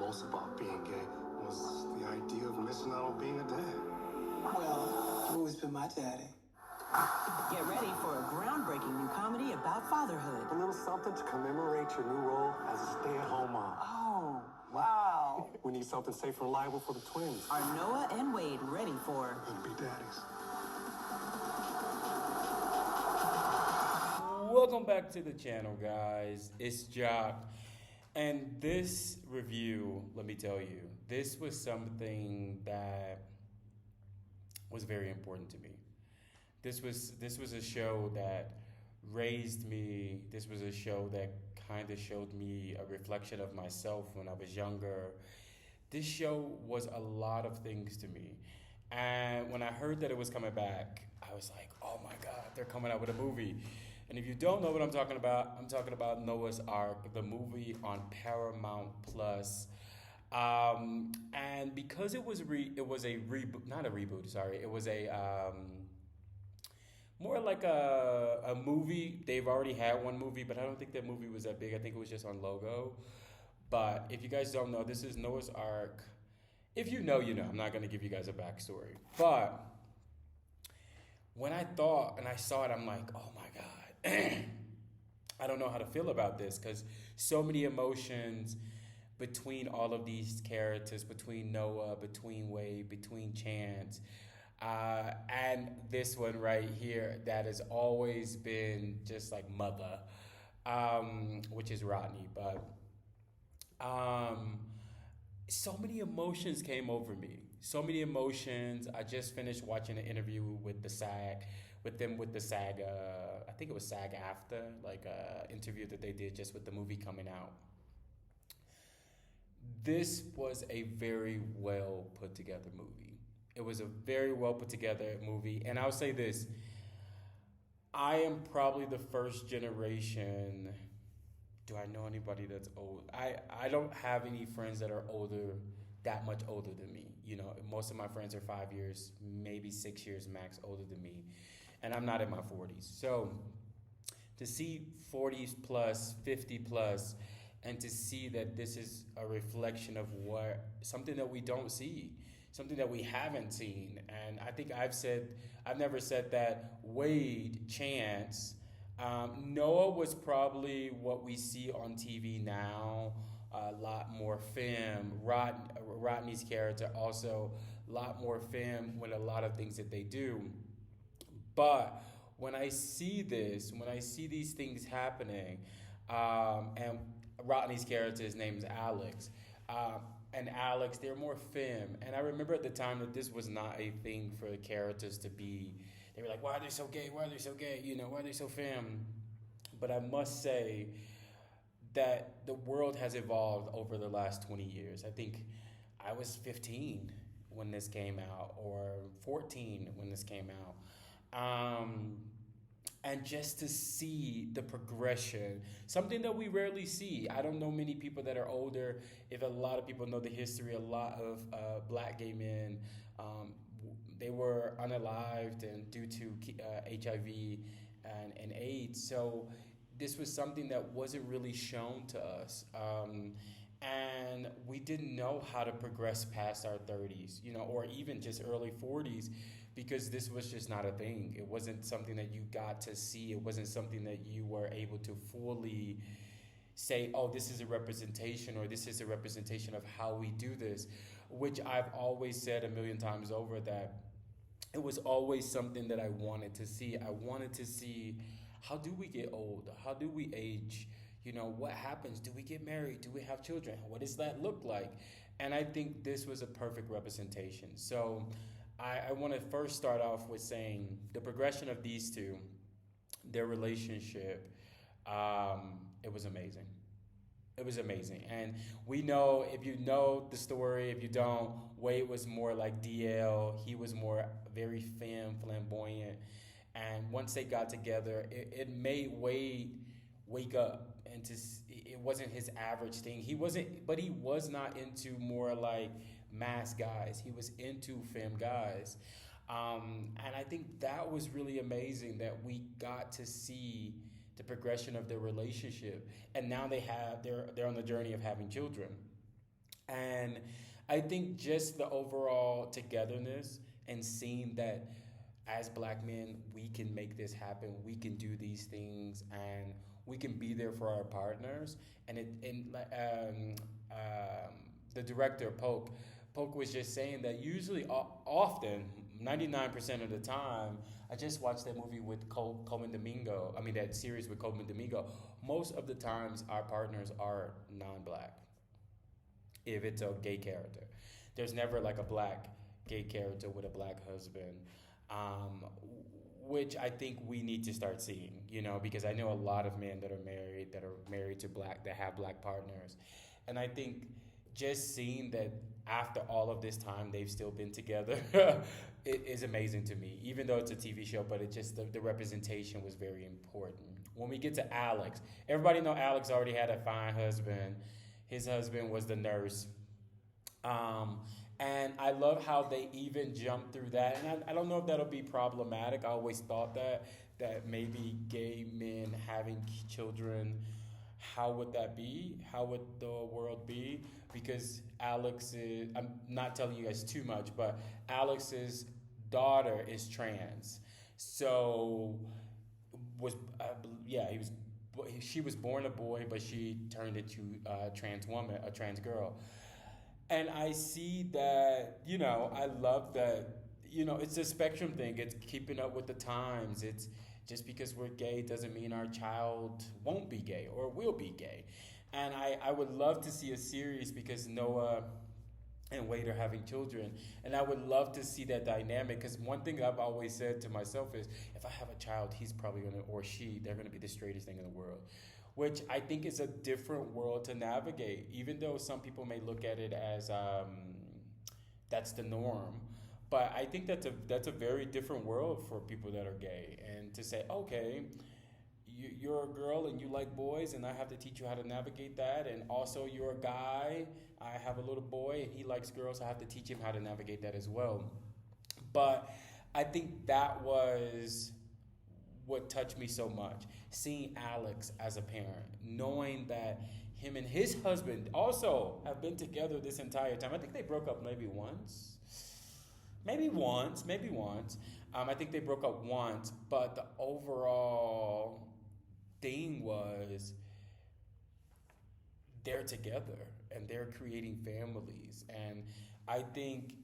most about being gay was the idea of missing out on being a dad. Well, you've always been my daddy. Get ready for a groundbreaking new comedy about fatherhood. A little something to commemorate your new role as a stay-at-home mom. Oh, wow. We need something safe and reliable for the twins. Are Noah and Wade ready for And be daddies. Welcome back to the channel, guys. It's Jock. And this review, let me tell you, this was something that was very important to me. This was a show that raised me. This was a show that kind of showed me a reflection of myself when I was younger. This show was a lot of things to me. And when I heard that it was coming back, I was like, oh my God, they're coming out with a movie. And if you don't know what I'm talking about Noah's Ark, the movie on Paramount Plus. And because it was a reboot, not a reboot, sorry, it was a more like a movie. They've already had one movie, but I don't think that movie was that big. I think it was just on logo. But if you guys don't know, this is Noah's Ark. If you know, you know. I'm not going to give you guys a backstory. But when I thought and I saw it, I'm like, oh my God. I don't know how to feel about this because so many emotions between all of these characters, between Noah, between Wade, between Chance, and this one right here that has always been just like mother, which is Rodney. But so many emotions came over me. So many emotions. I just finished watching an interview with the SAG. I think it was SAG after, like a interview that they did just with the movie coming out. This was a very well put together movie. It was a very well put together movie. And I'll say this, I am probably the first generation. Do I know anybody that's old? I don't have any friends that are that much older than me. You know, most of my friends are 5 years, maybe 6 years max older than me. And I'm not in my 40s. So to see 40s plus, 50 plus, and to see that this is a reflection of something that we don't see, something that we haven't seen. And I think I've never said that Wade, Chance, Noah was probably what we see on TV now, a lot more femme. Rodney's character also a lot more femme with a lot of things that they do. But when I see these things happening, and Rodney's character's name is Alex, and Alex, they're more femme. And I remember at the time that this was not a thing for the characters to be. They were like, why are they so gay? Why are they so gay? You know, why are they so femme? But I must say that the world has evolved over the last 20 years. I think I was 15 when this came out, or 14 when this came out. And just to see the progression, something that we rarely see. I don't know many people that are older. If a lot of people know the history, a lot of black gay men, they were unalived and due to HIV and AIDS. So this was something that wasn't really shown to us. And we didn't know how to progress past our 30s, you know, or even just early 40s, because this was just not a thing. It wasn't something that you got to see. It wasn't something that you were able to fully say, oh, this is a representation, or this is a representation of how we do this, which I've always said a million times over, that it was always something that I wanted to see. I wanted to see, how do we get old? How do we age? You know, what happens? Do we get married? Do we have children? What does that look like? And I think this was a perfect representation. So I want to first start off with saying the progression of these two, their relationship, it was amazing. It was amazing. And we know, if you know the story, if you don't, Wade was more like DL. He was more very flamboyant. And once they got together, it made Wade wake up. And it wasn't his average thing. He was not into more like mass guys. He was into femme guys. And I think that was really amazing that we got to see the progression of their relationship. And now they're on the journey of having children. And I think just the overall togetherness and seeing that as black men, we can make this happen. We can do these things, and we can be there for our partners. The director Polk was just saying that usually, often, 99% of the time, I just watched that movie with Coleman Domingo. I mean, that series with Coleman Domingo. Most of the times, our partners are non-black. If it's a gay character, there's never like a black gay character with a black husband, which I think we need to start seeing. Because I know a lot of men that are married to black, that have black partners, and I think just seeing that after all of this time they've still been together it is amazing to me, even though it's a TV show. But it just the representation was very important. When we get to Alex, everybody know Alex already had a fine husband. His husband was the nurse. And I love how they even jumped through that. And I don't know if that'll be problematic. I always thought that maybe gay men having children, how would that be? How would the world be? Because Alex is, I'm not telling you guys too much, but Alex's daughter is trans. So she was born a boy, but she turned into a trans woman, a trans girl. And I see that, I love that, it's a spectrum thing. It's keeping up with the times. It's just because we're gay doesn't mean our child won't be gay or will be gay. And I would love to see a series, because Noah and Wade are having children. And I would love to see that dynamic, because one thing I've always said to myself is, if I have a child, he's probably going to, or she, they're going to be the straightest thing in the world. Which I think is a different world to navigate, even though some people may look at it as that's the norm. But I think that's a very different world for people that are gay. And to say, okay, you're a girl and you like boys, and I have to teach you how to navigate that. And also you're a guy, I have a little boy and he likes girls, so I have to teach him how to navigate that as well. But I think that was what touched me so much. Seeing Alex as a parent, knowing that him and his husband also have been together this entire time. I think they broke up maybe once. I think they broke up once, but the overall thing was they're together and they're creating families. And I think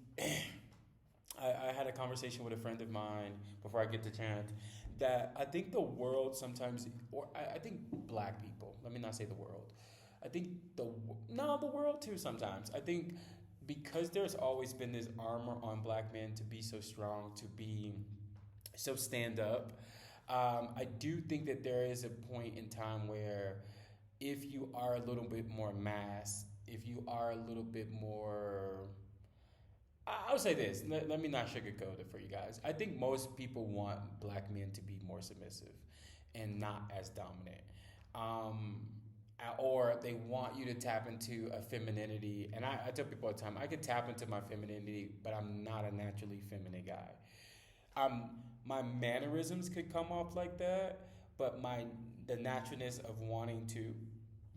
I had a conversation with a friend of mine before I get to Chant, that I think the world sometimes, or I think black people, let me not say the world, I think the world too sometimes. I think because there's always been this armor on black men to be so strong, to be so stand up, I do think that there is a point in time where if you are a little bit more mass, if you are a little bit more, I'll say this, let me not sugarcoat it for you guys. I think most people want black men to be more submissive and not as dominant. Or they want you to tap into a femininity. And I tell people all the time, I could tap into my femininity, but I'm not a naturally feminine guy. My mannerisms could come off like that, but the naturalness of wanting to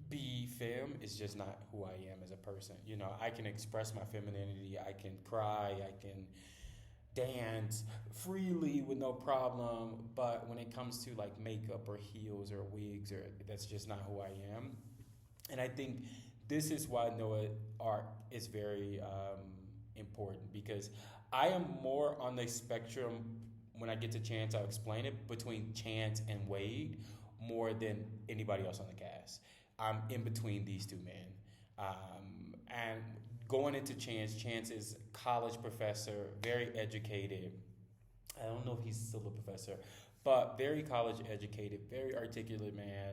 be femme is just not who I am as a person. I can express my femininity, I can cry, I can dance freely with no problem, but when it comes to like makeup or heels or wigs, that's just not who I am. And I think this is why Noah art is very important, because I am more on the spectrum. When I get to Chance, I'll explain it, between Chance and Wade more than anybody else on the cast. I'm in between these two men. And going into Chance is college professor, very educated. I don't know if he's still a professor, but very college educated, very articulate man,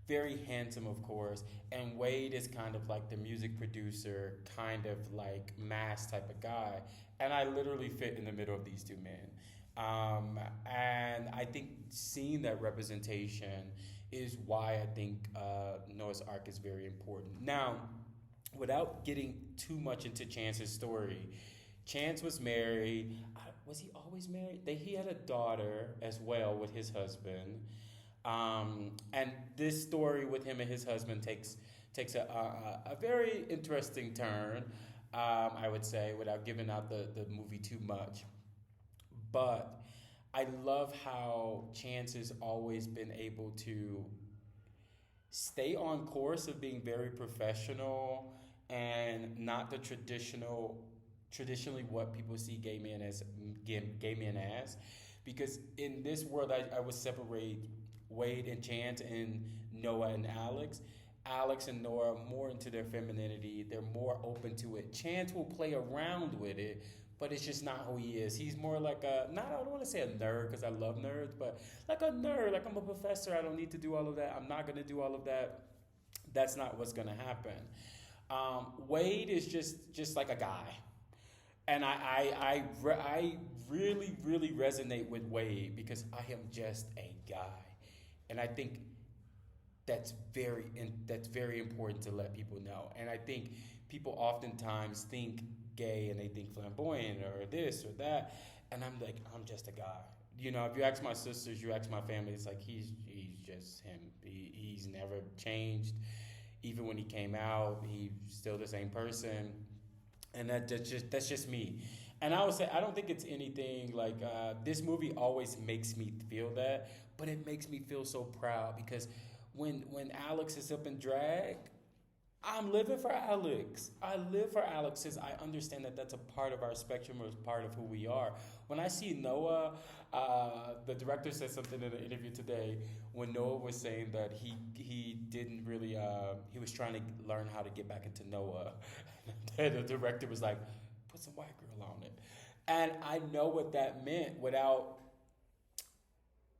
very handsome, of course. And Wade is kind of like the music producer, kind of like mass type of guy. And I literally fit in the middle of these two men. And I think seeing that representation is why I think Noah's Ark is very important. Now, without getting too much into Chance's story, Chance was married. Was he always married? He had a daughter as well with his husband. And this story with him and his husband takes takes a very interesting turn, I would say, without giving out the movie too much. But I love how Chance has always been able to stay on course of being very professional and not the traditionally what people see gay men as, because in this world I would separate Wade and Chance and Noah and Alex. Alex and Noah are more into their femininity. They're more open to it. Chance will play around with it, but it's just not who he is. He's more like I don't want to say a nerd because I love nerds, but like a nerd, like I'm a professor. I don't need to do all of that. I'm not going to do all of that. That's not what's going to happen. Wade is just like a guy. And I really, really resonate with Wade because I am just a guy. And I think that's very important to let people know. And I think people oftentimes think gay and they think flamboyant or this or that, and I'm like, I'm just a guy. You know, if you ask my sisters, you ask my family, it's like he's just him. He's never changed. Even when he came out, he's still the same person, and that's just me. And I would say I don't think it's anything like this movie always makes me feel that, but it makes me feel so proud because when Alex is up in drag, I'm living for Alex. I live for Alex because I understand that that's a part of our spectrum or part of who we are. When I see Noah, the director said something in an interview today when Noah was saying that he didn't really, he was trying to learn how to get back into Noah. And the director was like, put some white girl on it. And I know what that meant without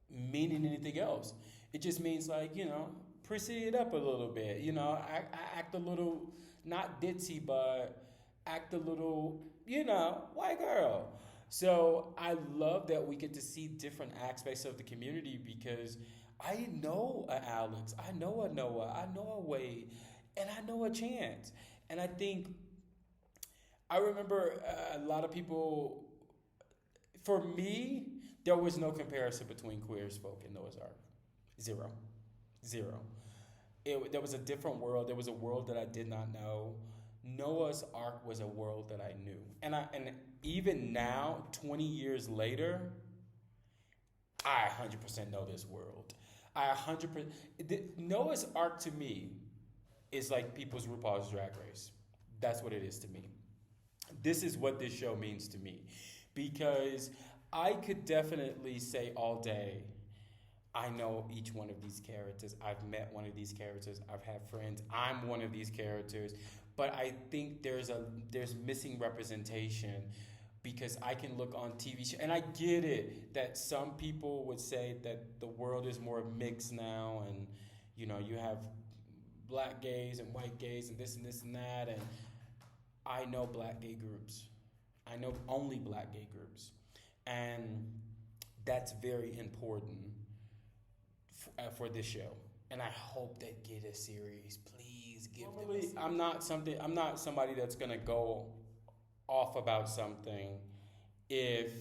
meaning anything else. It just means like, you know, pretty it up a little bit. You know, I act a little, not ditzy, but act a little, you know, white girl. So I love that we get to see different aspects of the community because I know a Alex, I know a Noah, I know a Wade, and I know a Chance. And I think, I remember a lot of people, for me, there was no comparison between Queer as Folk and Noah's Ark. Zero. There was a different world. There was a world that I did not know. Noah's Ark was a world that I knew. And even now, 20 years later, I 100% know this world. Noah's Ark to me is like people's RuPaul's Drag Race. That's what it is to me. This is what this show means to me. Because I could definitely say all day, I know each one of these characters. I've met one of these characters. I've had friends. I'm one of these characters. But I think there's missing representation because I can look on TV shows, and I get it that some people would say that the world is more mixed now, and you know you have black gays and white gays and this and that, and I know black gay groups. I know only black gay groups, and that's very important for this show. And I hope they get a series. Please give them a series. I'm not somebody that's gonna go off about something if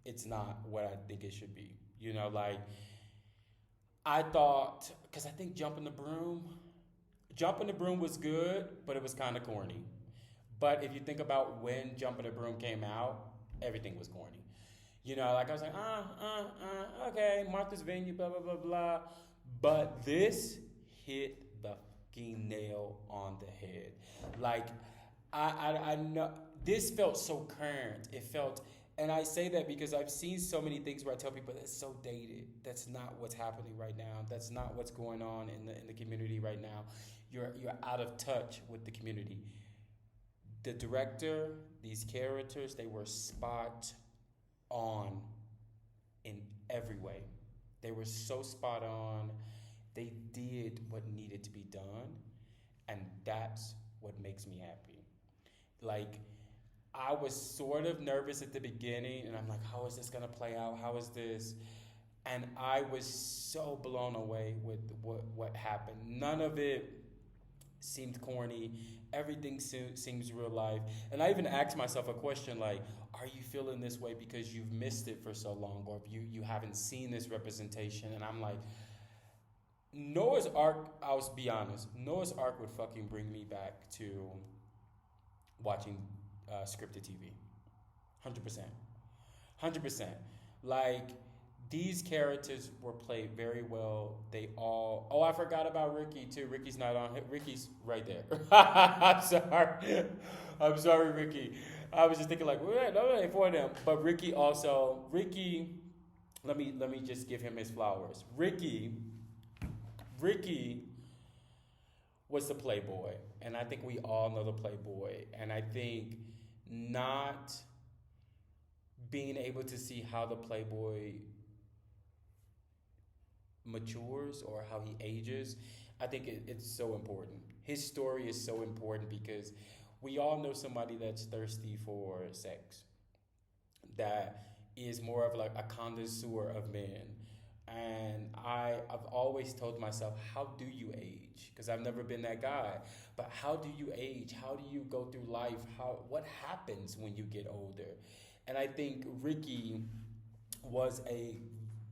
it's not what I think it should be. You know, like I thought, because I think Jump in the Broom was good, but it was kind of corny. But if you think about when Jump in the Broom came out, everything was corny. You know, like I was like, okay, Martha's Vineyard, blah, blah, blah, blah. But this hit the fucking nail on the head. Like, I know, this felt so current. It felt, and I say that because I've seen so many things where I tell people that's so dated. That's not what's happening right now. That's not what's going on in the community right now. You're out of touch with the community. The director, these characters, they were spot on in every way. They were so spot on. They did what needed to be done, and that's what makes me happy. Like, I was sort of nervous at the beginning, and I'm like, how is this gonna play out? How is this? And I was so blown away with what happened. None of it seemed corny. Everything seems real life. And I even asked myself a question like, are you feeling this way because you've missed it for so long, or if you haven't seen this representation? And I'm like, Noah's Ark, I'll be honest, Noah's Ark would fucking bring me back to watching scripted TV. 100%. 100%. Like, these characters were played very well. They all. Oh, I forgot about Ricky too. Ricky's not on. Ricky's right there. I'm sorry. I'm sorry, Ricky. I was just thinking like, well, no, for them. But Ricky also. Ricky. Let me just give him his flowers. Ricky was the playboy, and I think we all know the playboy. And I think not being able to see how the playboy matures or how he ages, I think it's so important. His story is so important because we all know somebody that's thirsty for sex, that is more of like a connoisseur of men. And I've always told myself, how do you age? Because I've never been that guy. But how do you age? How do you go through life? What happens when you get older? And I think Ricky was a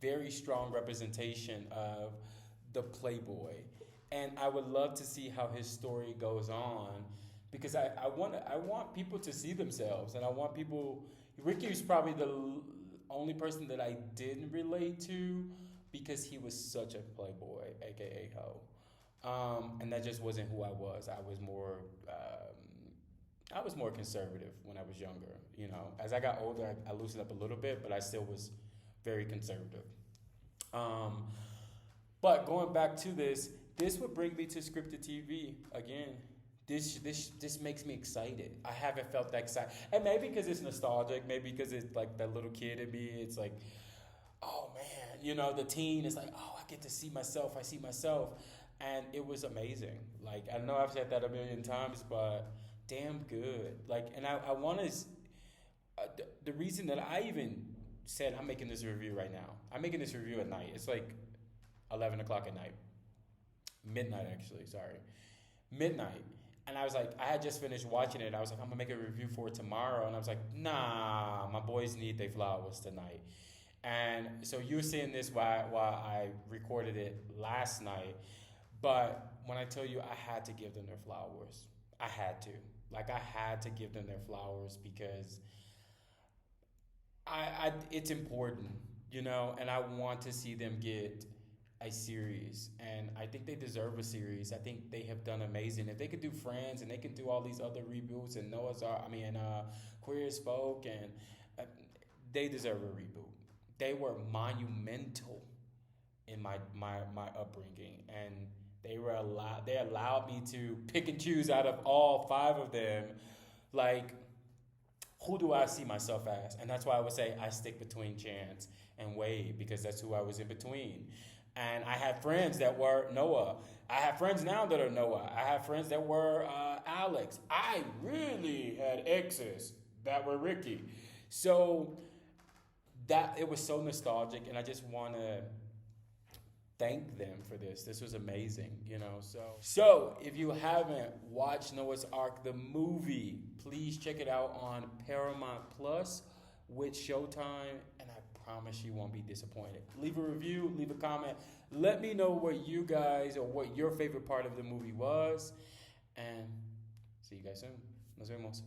very strong representation of the playboy. And I would love to see how his story goes on, because I want people to see themselves, and I want people. Ricky was probably the only person that I didn't relate to, because he was such a playboy, aka hoe, and that just wasn't who I was. I was more conservative when I was younger. You know, as I got older, I loosened up a little bit, but I still was very conservative. But going back to this would bring me to scripted TV again. This makes me excited. I haven't felt that excited. And maybe because it's nostalgic, maybe because it's like that little kid in me. It's like, oh man, you know, the teen is like, oh, I get to see myself. I see myself. And it was amazing. Like, I know I've said that a million times, but damn good. Like, and I want to, the reason that I even said I'm making this review right now. I'm making this review at night. It's like 11 o'clock at night. Midnight, actually, sorry. Midnight. And I was like, I had just finished watching it. I was like, I'm going to make a review for it tomorrow. And I was like, nah, my boys need their flowers tonight. And so you were seeing this while I recorded it last night. But when I tell you I had to give them their flowers, I had to. Like, I had to give them their flowers because it's important, you know, and I want to see them get a series, and I think they deserve a series. I think they have done amazing. If they could do Friends, and they could do all these other reboots, and Queer as Folk, and they deserve a reboot. They were monumental in my upbringing, and they allowed me to pick and choose out of all 5 of them, like, who do I see myself as? And that's why I would say I stick between Chance and Wade, because that's who I was in between. And I had friends that were Noah. I have friends now that are Noah. I have friends that were Alex. I really had exes that were Ricky. So that it was so nostalgic, and I just want to thank them for this. This was amazing, you know. So if you haven't watched Noah's Ark, the movie, please check it out on Paramount Plus with Showtime, and I promise you won't be disappointed. Leave a review, leave a comment. Let me know what you guys, or what your favorite part of the movie was, and see you guys soon. Nos vemos.